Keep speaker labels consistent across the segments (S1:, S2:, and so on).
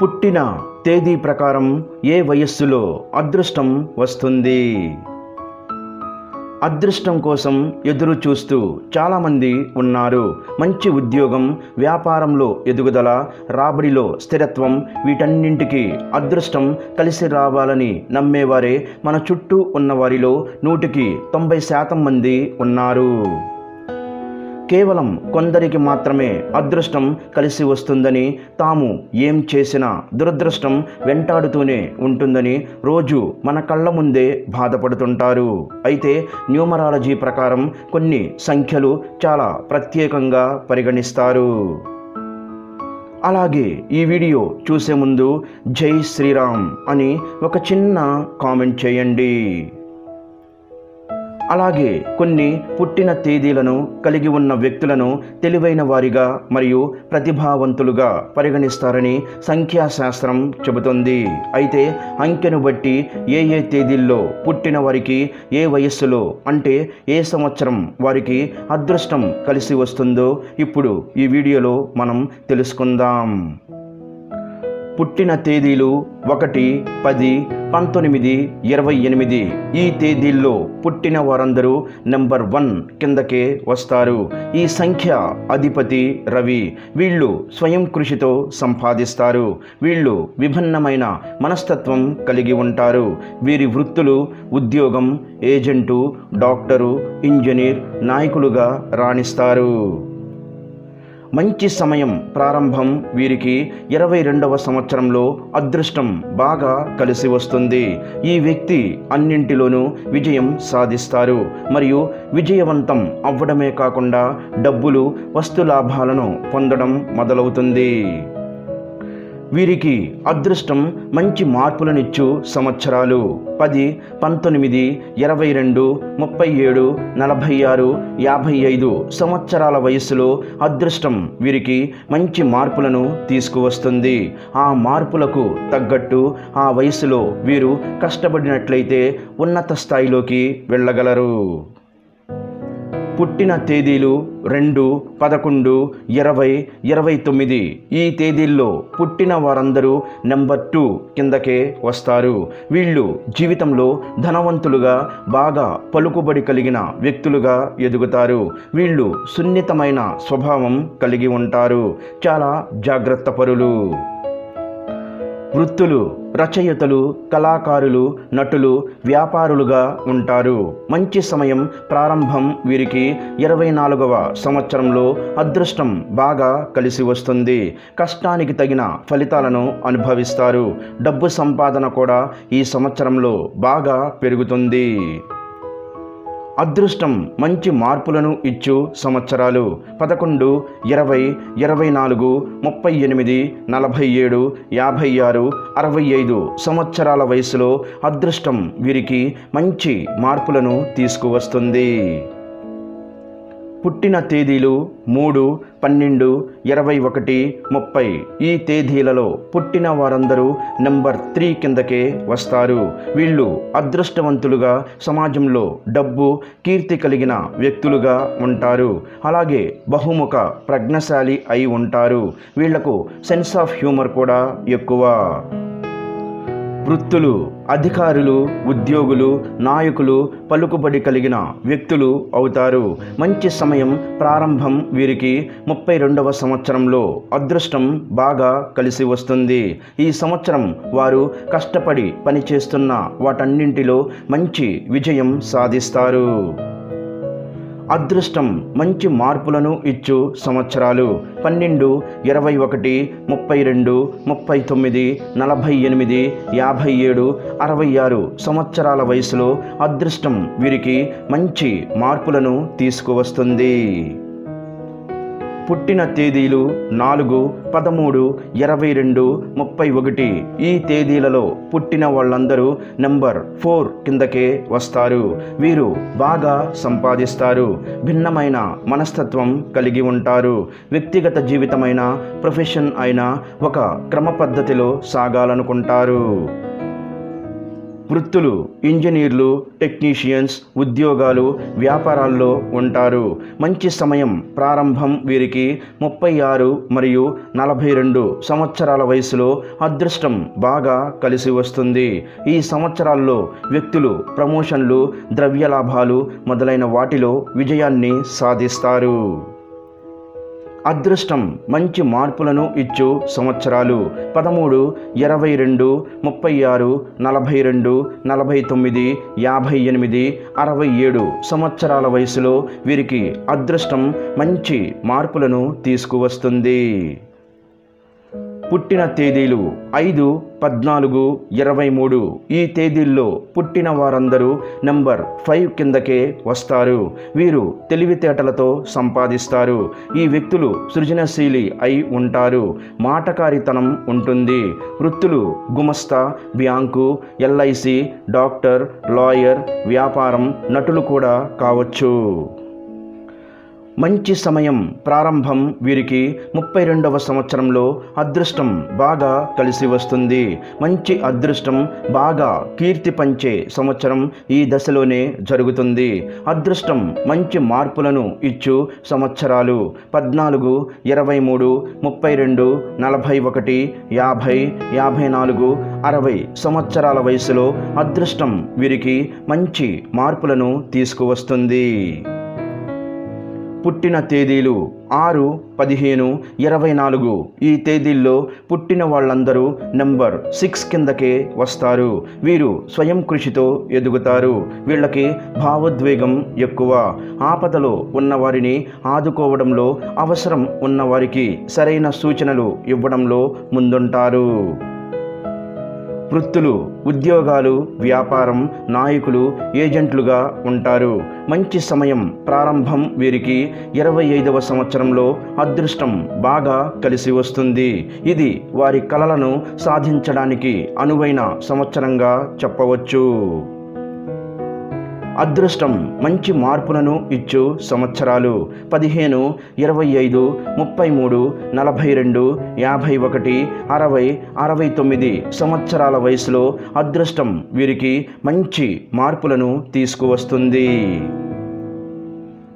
S1: పుట్టిన తేదీ ప్రకారం ఏ వయస్సులో అదృష్టం వస్తుంది? అదృష్టం కోసం ఎదురు చూస్తూ చాలామంది ఉన్నారు. మంచి ఉద్యోగం, వ్యాపారంలో ఎదుగుదల, రాబడిలో స్థిరత్వం, వీటన్నింటికి అదృష్టం కలిసి రావాలని నమ్మేవారే మన చుట్టూ ఉన్నవారిలో 100కి 90% మంది ఉన్నారు. కేవలం కొందరికి మాత్రమే అదృష్టం కలిసి వస్తుందని, తాము ఏం చేసినా దురదృష్టం వెంటాడుతూనే ఉంటుందని రోజు మన కళ్ళ ముందే బాధపడుతుంటారు. అయితే న్యూమరాలజీ ప్రకారం కొన్ని సంఖ్యలు చాలా ప్రత్యేకంగా పరిగణిస్తారు. అలాగే ఈ వీడియో చూసే ముందు జై శ్రీరామ్ అని ఒక చిన్న కామెంట్ చేయండి. అలాగే కొన్ని పుట్టిన తేదీలను కలిగి ఉన్న వ్యక్తులను తెలివైన వారిగా మరియు ప్రతిభావంతులుగా పరిగణిస్తారని సంఖ్యాశాస్త్రం చెబుతుంది. అయితే అంకెను బట్టి ఏ తేదీల్లో పుట్టిన వారికి ఏ వయస్సులో, అంటే ఏ సంవత్సరం వారికి అదృష్టం కలిసి వస్తుందో ఇప్పుడు ఈ వీడియోలో మనం తెలుసుకుందాం. పుట్టిన తేదీలు 1, 10, 19, 28 ఈ తేదీల్లో పుట్టిన వారందరూ నెంబర్ 1 కిందకే వస్తారు. ఈ సంఖ్య అధిపతి రవి. వీళ్ళు స్వయం కృషితో సంపాదిస్తారు. వీళ్ళు విభిన్నమైన మనస్తత్వం కలిగి ఉంటారు. వీరి వృత్తులు ఉద్యోగం, ఏజెంటు, డాక్టరు, ఇంజనీర్, నాయకులుగా రాణిస్తారు. మంచి సమయం ప్రారంభం వీరికి 22వ సంవత్సరంలో అదృష్టం బాగా కలిసి వస్తుంది. ఈ వ్యక్తి అన్నింటిలోనూ విజయం సాధిస్తారు మరియు విజయవంతం అవ్వడమే కాకుండా డబ్బులు, వస్తులాభాలను పొందడం మొదలవుతుంది. వీరికి అదృష్టం మంచి మార్పులనిచ్చు సంవత్సరాలు 10, 19, 22, 37, 46, 55 సంవత్సరాల వయసులో అదృష్టం వీరికి మంచి మార్పులను తీసుకువస్తుంది. ఆ మార్పులకు తగ్గట్టు ఆ వయసులో వీరు కష్టపడినట్లయితే ఉన్నత స్థాయిలోకి వెళ్ళగలరు. పుట్టిన తేదీలు 2, 11, 20, 29 ఈ తేదీల్లో పుట్టిన వారందరూ నెంబర్ 2 కిందకే వస్తారు. వీళ్ళు జీవితంలో ధనవంతులుగా, బాగా పలుకుబడి కలిగిన వ్యక్తులుగా ఎదుగుతారు. వీళ్ళు సున్నితమైన స్వభావం కలిగి ఉంటారు. చాలా జాగ్రత్త పరులు. వృత్తులు రచయితలు, కళాకారులు, నటులు, వ్యాపారులుగా ఉంటారు. మంచి సమయం ప్రారంభం వీరికి 24వ సంవత్సరంలో అదృష్టం బాగా కలిసి వస్తుంది. కష్టానికి తగిన ఫలితాలను అనుభవిస్తారు. డబ్బు సంపాదన కూడా ఈ సంవత్సరంలో బాగా పెరుగుతుంది. అదృష్టం మంచి మార్పులను ఇచ్చు సంవత్సరాలు 11, 20, 24, 38, 47, 56, 65 సంవత్సరాల వయసులో అదృష్టం వీరికి మంచి మార్పులను తీసుకువస్తుంది. పుట్టిన తేదీలు 3, 12, 21, 30 ఈ తేదీలలో పుట్టిన వారందరూ నెంబర్ 3 కిందకే వస్తారు. వీళ్ళు అదృష్టవంతులుగా, సమాజంలో డబ్బు, కీర్తి కలిగిన వ్యక్తులుగా ఉంటారు. అలాగే బహుముఖ ప్రజ్ఞశాలి అయి ఉంటారు. వీళ్లకు సెన్స్ ఆఫ్ హ్యూమర్ కూడా ఎక్కువ. వృత్తులు అధికారులు, ఉద్యోగులు, నాయకులు, పలుకుబడి కలిగిన వ్యక్తులు అవుతారు. మంచి సమయం ప్రారంభం వీరికి 32వ సంవత్సరంలో అదృష్టం బాగా కలిసి వస్తుంది. ఈ సంవత్సరం వారు కష్టపడి పనిచేస్తున్న వాటన్నింటిలో మంచి విజయం సాధిస్తారు. అదృష్టం మంచి మార్పులను ఇచ్చు సంవత్సరాలు 12, 21, 32, 39, 48, 57, 66 సంవత్సరాల వయసులో అదృష్టం వీరికి మంచి మార్పులను తీసుకువస్తుంది. పుట్టిన తేదీలు 4, 13, 22, 31 ఈ తేదీలలో పుట్టిన వాళ్ళందరూ నెంబర్ 4 కిందకే వస్తారు. వీరు బాగా సంపాదిస్తారు. భిన్నమైన మనస్తత్వం కలిగి ఉంటారు. వ్యక్తిగత జీవితమైన, ప్రొఫెషన్ అయినా ఒక క్రమ పద్ధతిలో సాగాలనుకుంటారు. వృత్తులు ఇంజనీర్లు, టెక్నీషియన్స్, ఉద్యోగాలు, వ్యాపారాల్లో ఉంటారు. మంచి సమయం ప్రారంభం వీరికి 36 మరియు 42 సంవత్సరాల వయసులో అదృష్టం బాగా కలిసి వస్తుంది. ఈ సంవత్సరాల్లో వ్యక్తులు ప్రమోషన్లు, ద్రవ్య లాభాలు మొదలైన వాటిలో విజయాన్ని సాధిస్తారు. అదృష్టం మంచి మార్పులను ఇచ్చు సంవత్సరాలు 13, 22, 36, 42, 49, 58, 67 సంవత్సరాల వయసులో వీరికి అదృష్టం మంచి మార్పులను తీసుకువస్తుంది. పుట్టిన తేదీలు 5, 14, 23 ఈ తేదీల్లో పుట్టిన వారందరూ నంబర్ 5 కిందకే వస్తారు. వీరు తెలివితేటలతో సంపాదిస్తారు. ఈ వ్యక్తులు సృజనశీలి అయి ఉంటారు. మాటకారితనం ఉంటుంది. వృత్తులు గుమస్తా, బ్యాంకు, LIC, డాక్టర్, లాయర్, వ్యాపారం, నటులు కూడా కావచ్చు. మంచి సమయం ప్రారంభం వీరికి 32వ సంవత్సరంలో అదృష్టం బాగా కలిసి వస్తుంది. మంచి అదృష్టం బాగా కీర్తి పంచే సంవత్సరం ఈ దశలోనే జరుగుతుంది. అదృష్టం మంచి మార్పులను ఇచ్చు సంవత్సరాలు 14, 23, 32, 41, 50, 54, 60 సంవత్సరాల వయసులో అదృష్టం వీరికి మంచి మార్పులను తీసుకువస్తుంది. పుట్టిన తేదీలు 6, 15, 24 ఈ తేదీల్లో పుట్టిన వాళ్ళందరూ నంబర్ 6 కిందకే వస్తారు. వీరు స్వయం కృషితో ఎదుగుతారు. వీళ్ళకి భావోద్వేగం ఎక్కువ. ఆపదలో ఉన్నవారిని ఆదుకోవడంలో, అవసరం ఉన్నవారికి సరైన సూచనలు ఇవ్వడంలో ముందుంటారు. వృత్తులు ఉద్యోగాలు, వ్యాపారం, నాయకులు, ఏజెంట్లుగా ఉంటారు. మంచి సమయం ప్రారంభం వీరికి 25వ సంవత్సరంలో అదృష్టం బాగా కలిసి వస్తుంది. ఇది వారి కలలను సాధించడానికి అనువైన సంవత్సరంగా చెప్పవచ్చు. అదృష్టం మంచి మార్పులను ఇచ్చు సంవత్సరాలు 15, 25, 33, 42, 51, 60, 69 సంవత్సరాల వయసులో అదృష్టం వీరికి మంచి మార్పులను తీసుకువస్తుంది.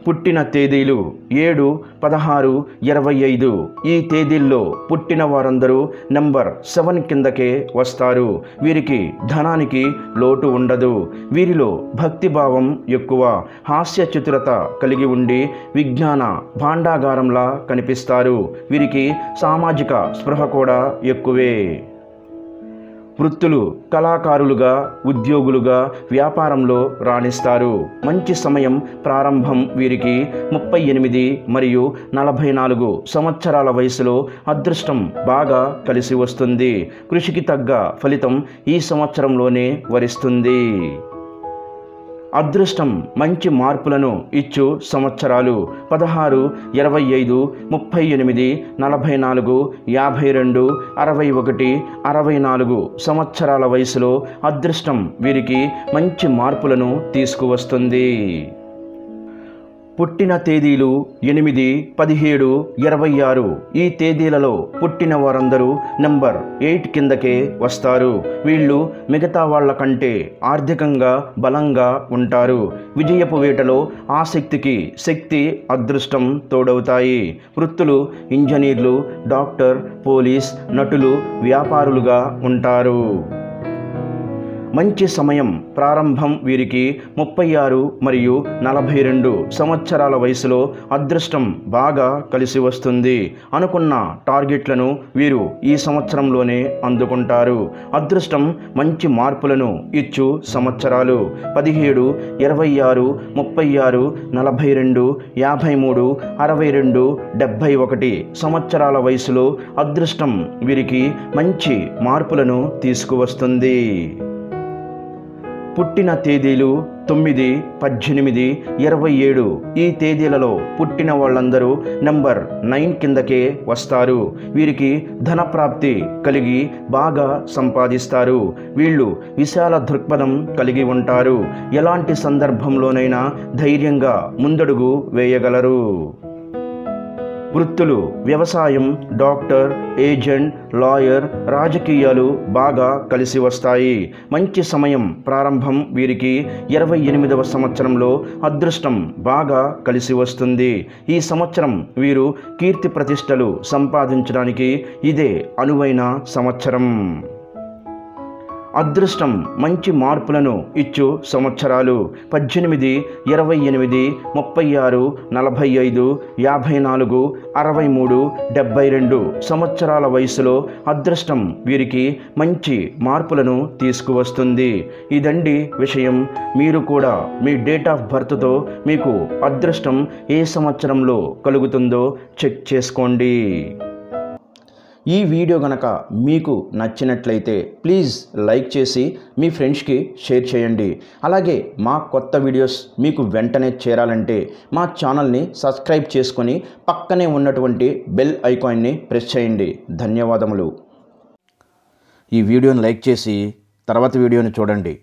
S1: పుట్టిన తేదీలు 7, 16, 25 ఈ తేదీల్లో పుట్టిన వారందరూ నంబర్ 7 కిందకే వస్తారు. వీరికి ధనానికి లోటు ఉండదు. వీరిలో భక్తిభావం ఎక్కువ. హాస్య చతురత కలిగి ఉండి విజ్ఞాన భాండాగారంలా కనిపిస్తారు. వీరికి సామాజిక స్పృహ కూడా ఎక్కువే. వృత్తులు కళాకారులుగా, ఉద్యోగులుగా, వ్యాపారంలో రాణిస్తారు. మంచి సమయం ప్రారంభం వీరికి 38 మరియు 44 సంవత్సరాల వయసులో అదృష్టం బాగా కలిసి వస్తుంది. కృషికి తగ్గ ఫలితం ఈ సంవత్సరంలోనే వరిస్తుంది. అదృష్టం మంచి మార్పులను ఇచ్చు సంవత్సరాలు 16, 25, 38, 44, 52, 61, 64 సంవత్సరాల వయసులో అదృష్టం వీరికి మంచి మార్పులను తీసుకువస్తుంది. పుట్టిన తేదీలు 8, 17, 26 ఈ తేదీలలో పుట్టిన వారందరూ నంబర్ 8 కిందకే వస్తారు. వీళ్ళు మిగతా వాళ్ళ కంటే ఆర్థికంగా బలంగా ఉంటారు. విజయపు వేటలో ఆసక్తికి శక్తి, అదృష్టం తోడవుతాయి. వృత్తులు ఇంజనీర్లు, డాక్టర్, పోలీస్, నటులు, వ్యాపారులుగా ఉంటారు. మంచి సమయం ప్రారంభం వీరికి 36 మరియు 42 సంవత్సరాల వయసులో అదృష్టం బాగా కలిసి వస్తుంది. అనుకున్న టార్గెట్లను వీరు ఈ సంవత్సరంలోనే అందుకుంటారు. అదృష్టం మంచి మార్పులను ఇచ్చు సంవత్సరాలు 17, 26, 36, 42, 53, 62, 71 సంవత్సరాల వయసులో అదృష్టం వీరికి మంచి మార్పులను తీసుకువస్తుంది. పుట్టిన తేదీలు 9, 18, 27 ఈ తేదీలలో పుట్టిన వాళ్ళందరూ నంబర్ 9 కిందకే వస్తారు. వీరికి ధనప్రాప్తి కలిగి బాగా సంపాదిస్తారు. వీళ్ళు విశాల దృక్పథం కలిగి ఉంటారు. ఎలాంటి సందర్భంలోనైనా ధైర్యంగా ముందడుగు వేయగలరు. వృత్తులు వ్యవసాయం, డాక్టర్, ఏజెంట్, లాయర్, రాజకీయాలు బాగా కలిసి వస్తాయి. మంచి సమయం ప్రారంభం. వీరికి 28వ సంవత్సరంలో అదృష్టం బాగా కలిసి వస్తుంది. ఈ సంవత్సరం వీరు కీర్తి ప్రతిష్టలు సంపాదించడానికి ఇదే అనువైన సంవత్సరం. అదృష్టం మంచి మార్పులను ఇచ్చు సంవత్సరాలు 18, 28, 36, 45, 54, 63, 72 సంవత్సరాల వయసులో అదృష్టం వీరికి మంచి మార్పులను తీసుకువస్తుంది. ఇదండి విషయం. మీరు కూడా మీ డేట్ ఆఫ్ బర్త్తో మీకు అదృష్టం ఏ సంవత్సరంలో కలుగుతుందో చెక్ చేసుకోండి. ఈ వీడియో గనక మీకు నచ్చినట్లయితే ప్లీజ్ లైక్ చేసి మీ ఫ్రెండ్స్కి షేర్ చేయండి. అలాగే మా కొత్త వీడియోస్ మీకు వెంటనే చేరాలంటే మా ఛానల్ని సబ్స్క్రైబ్ చేసుకొని పక్కనే ఉన్నటువంటి బెల్ ఐకాన్ని ప్రెస్ చేయండి. ధన్యవాదములు. ఈ వీడియోని లైక్ చేసి తర్వాత వీడియోని చూడండి.